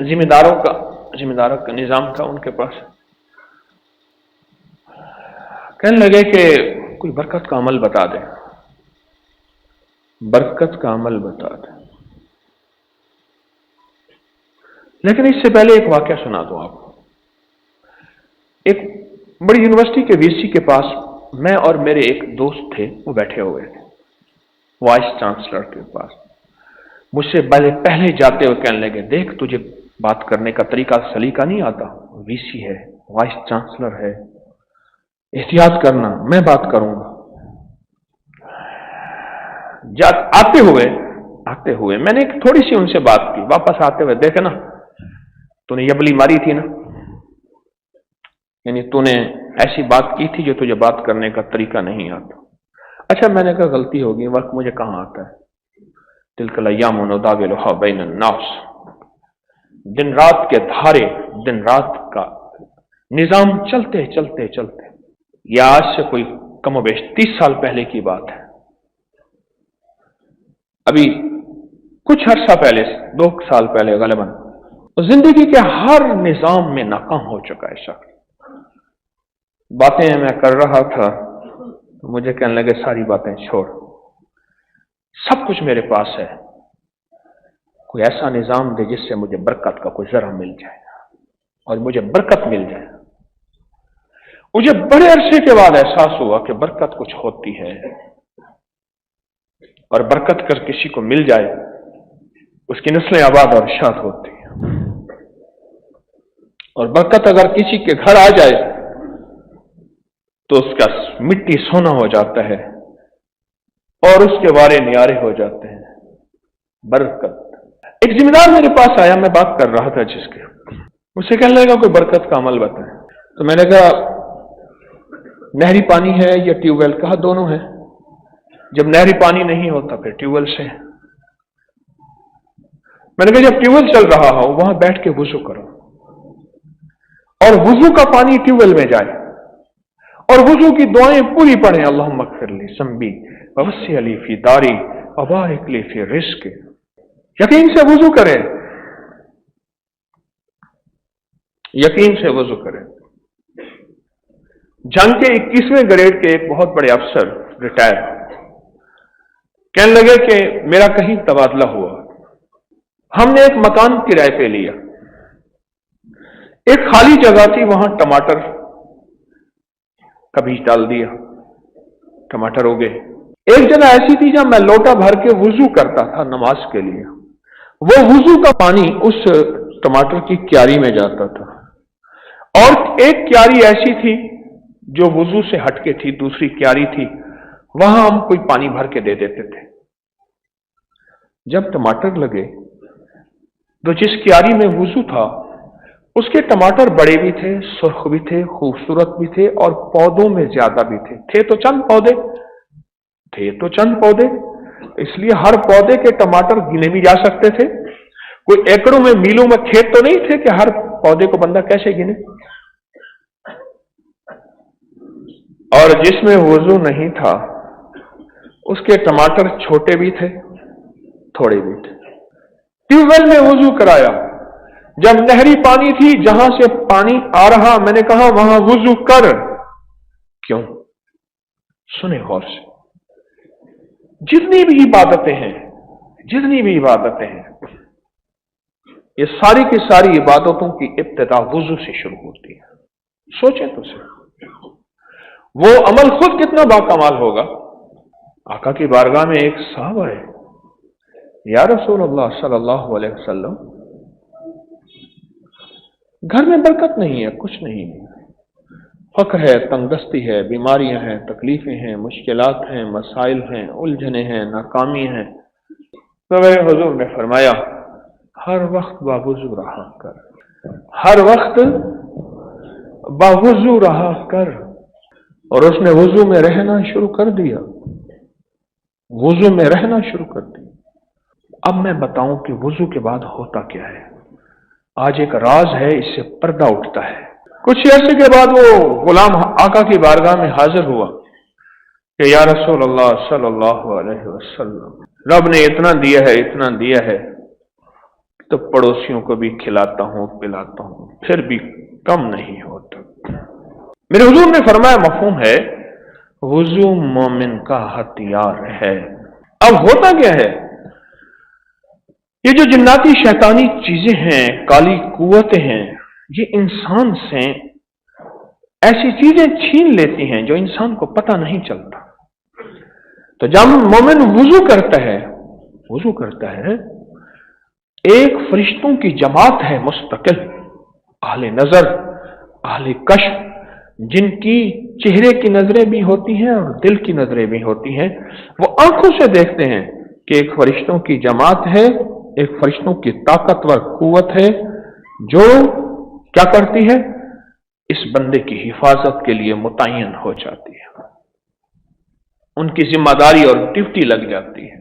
ذمہ داروں کا نظام تھا ان کے پاس. کہنے لگے کہ کوئی برکت کا عمل بتا دیں، برکت کا عمل بتا دیں. لیکن اس سے پہلے ایک واقعہ سنا دوں آپ کو. ایک بڑی یونیورسٹی کے وی سی کے پاس میں اور میرے ایک دوست تھے، وہ بیٹھے ہوئے تھے وائس چانسلر کے پاس. مجھ سے پہلے جاتے ہوئے کہنے لگے، دیکھ تجھے بات کرنے کا طریقہ سلیقہ نہیں آتا، وی سی ہے، وائس چانسلر ہے، احتیاط کرنا، میں بات کروں گا. آتے ہوئے میں نے ایک تھوڑی سی ان سے بات کی. واپس آتے ہوئے دیکھے نا تو نے یبلی ماری تھی نا، یعنی تو نے ایسی بات کی تھی جو تجھے بات کرنے کا طریقہ نہیں آتا. اچھا میں نے کہا غلطی ہوگی، وقت مجھے کہاں آتا ہے. تلک الایام نداولها بین الناس، دن رات کے دھارے، دن رات کا نظام چلتے چلتے چلتے، یہ آج سے کوئی کم و بیش 30 سال پہلے کی بات ہے. ابھی کچھ عرصہ پہلے، 2 سال پہلے غالباً زندگی کے ہر نظام میں ناکام ہو چکا ہے شخص. باتیں میں کر رہا تھا، مجھے کہنے لگے ساری باتیں چھوڑ، سب کچھ میرے پاس ہے، کوئی ایسا نظام دے جس سے مجھے برکت کا کوئی ذرہ مل جائے اور مجھے برکت مل جائے. مجھے بڑے عرصے کے بعد احساس ہوا کہ برکت کچھ ہوتی ہے، اور برکت کر کسی کو مل جائے اس کی نسلیں آباد اور شاد ہوتی ہیں. اور برکت اگر کسی کے گھر آ جائے تو اس کا مٹی سونا ہو جاتا ہے اور اس کے وارے نیارے ہو جاتے ہیں. برکت. ایک ذمہ دار میرے پاس آیا، میں بات کر رہا تھا جس کے، مجھ سے کہنے لگا کوئی برکت کا عمل بتائیں. تو میں نے کہا نہری پانی ہے یا ٹیوب ویل؟ کہا دونوں ہے. جب نہری پانی نہیں ہوتا پھر ٹیوب ویل سے. میں نے کہا جب ٹیوب ویل چل رہا ہو وہاں بیٹھ کے وضو کرو اور وضو کا پانی ٹیوب ویل میں جائے اور وضو کی دعائیں پوری پڑھیں. اللہم اغفر لی ذنبی ووسع لی فی داری وبارک لی فی رزقی. یقین سے وضو کریں، یقین سے وضو کریں. جنگ کے 21ویں گریڈ کے ایک بہت بڑے افسر ریٹائر کہنے لگے کہ میرا کہیں تبادلہ ہوا، ہم نے ایک مکان کرائے پہ لیا، ایک خالی جگہ تھی، وہاں ٹماٹر کا بیج ڈال دیا، ٹماٹر ہو گئے. ایک جگہ ایسی تھی جہاں میں لوٹا بھر کے وضو کرتا تھا نماز کے لیے، وہ وضو کا پانی اس ٹماٹر کی کیاری میں جاتا تھا. اور ایک کیاری ایسی تھی جو وضو سے ہٹ کے تھی، دوسری کیاری تھی، وہاں ہم کوئی پانی بھر کے دے دیتے تھے. جب ٹماٹر لگے تو جس کیاری میں وضو تھا اس کے ٹماٹر بڑے بھی تھے، سرخ بھی تھے، خوبصورت بھی تھے اور پودوں میں زیادہ بھی تھے. تھے تو چند پودے، اس لیے ہر پودے کے ٹماٹر گنے بھی جا سکتے تھے. کوئی ایکڑوں میں میلوں میں کھیت تو نہیں تھے کہ ہر پودے کو بندہ کیسے گنے. اور جس میں وضو نہیں تھا اس کے ٹماٹر چھوٹے بھی تھے، تھوڑے بھی تھے. ٹیوب ویل میں وضو کرایا، جب نہری پانی تھی جہاں سے پانی آ رہا، میں نے کہا وہاں وضو کر. کیوں؟ سنیں غور سے. جتنی بھی عبادتیں ہیں یہ ساری کی ساری عبادتوں کی ابتدا وضو سے شروع ہوتی ہے. سوچیں تو صحیح، وہ عمل خود کتنا باکمال ہوگا. آقا کی بارگاہ میں ایک صحابہ ہے، یا رسول اللہ صلی اللہ علیہ وسلم گھر میں برکت نہیں ہے، کچھ نہیں ہے، فقر ہے، تنگدستی ہے، بیماریاں ہیں، تکلیفیں ہیں، مشکلات ہیں، مسائل ہیں، الجھنیں ہیں، ناکامی ہیں. تو میرے حضور نے فرمایا ہر وقت باوضو رہا کر، ہر وقت باوضو رہا کر. اور اس نے وضو میں رہنا شروع کر دیا، وضو میں رہنا شروع کر دیا. اب میں بتاؤں کہ وضو کے بعد ہوتا کیا ہے. آج ایک راز ہے، اس سے پردہ اٹھتا ہے. کچھ عرصے کے بعد وہ غلام آقا کی بارگاہ میں حاضر ہوا کہ یا رسول اللہ صلی اللہ علیہ وسلم، رب نے اتنا دیا ہے تو پڑوسیوں کو بھی کھلاتا ہوں پلاتا ہوں، پھر بھی کم نہیں ہوتا۔ میرے حضور نے فرمایا مفہوم ہے وضو مومن کا ہتھیار ہے۔ اب ہوتا کیا ہے، یہ جو جناتی شیطانی چیزیں ہیں، کالی قوتیں ہیں، یہ انسان سے ایسی چیزیں چھین لیتی ہیں جو انسان کو پتہ نہیں چلتا۔ تو جب مومن وضو کرتا ہے ایک فرشتوں کی جماعت ہے مستقل، اہل نظر، اہل کشف، جن کی چہرے کی نظریں بھی ہوتی ہیں اور دل کی نظریں بھی ہوتی ہیں، وہ آنکھوں سے دیکھتے ہیں کہ ایک فرشتوں کی جماعت ہے، ایک فرشتوں کی طاقتور قوت ہے جو کیا کرتی ہے، اس بندے کی حفاظت کے لیے متعین ہو جاتی ہے، ان کی ذمہ داری اور ڈیوٹی لگ جاتی ہے۔